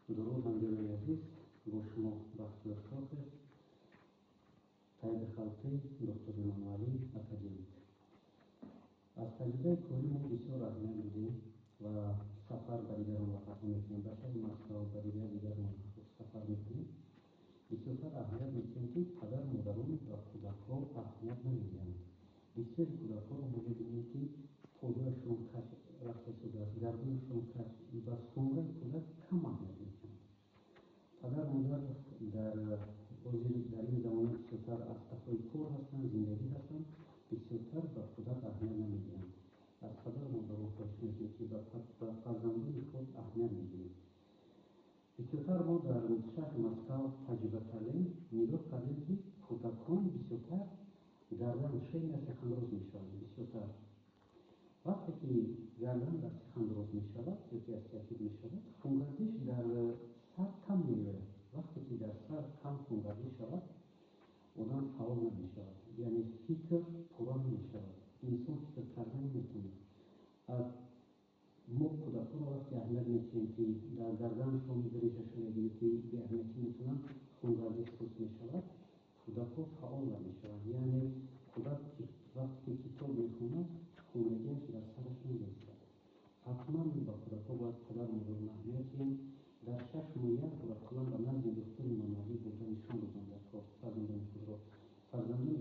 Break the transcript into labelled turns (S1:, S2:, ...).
S1: درود همگرای عزیز، با شما بختیار شاه است. طیب خلقی دکتر امانوئلی اکادمیک. از تجربه کاری ما بسیار اهمیت دیدیم و سفر به دیگر مملکت‌ها میکنیم، به شهر مسکو به دیگر مملکت‌ها سفر میکنیم. بسیارتر اهمیت میدیم که پدر مادران به کودک‌ها اهمیت نمیدهند. بسیاری کودک‌ها رو ما می‌بینیم که پایهایشان کج رفته شده است، گردنشان کج، به سخنگوی کودک کم اهمیت میدهند. پدر مادر در این زمان بسیارتر از تفای کار هستند، زندگی هستند، بسیارتر به کودک اهمیت نمیدهند. از پدر مادران خواهش میکنیم که به فرزندان خود اهمیت میدهیم. بسیارتر ما در شهر مسکو تجربه کردیم، نگاه کردیم که کودکان بسیارتر گردن شیء سخنراز میشوند. بسیارتر وقتی که گردن در سخنراز میشود یا که سفید میشود، خونگردش در سر کم میره. وقتی که در سر کم خونگردی شود، آدم فعال نمیشود، یعنی فکر پورا نمیشود، انسان فکر کردن نمیتونه. ما کودکان وقتی اهمیت میدیم که در گردنشون دریجه شده یا که به اهمیتی میتونن خونگردی سوس میشود، کودکان فعال نمیشود. یعنی کودک وقتی که کتاب میخوند، خونگیش در سرش نمیستد. حتما با کودکان باید پدر مادران اهمیت دهیم. در 6 ماه یک بار کلا به نزد دکتر امانوئلی بردن نشان دادن در کار فرزندان خود را. فرزندان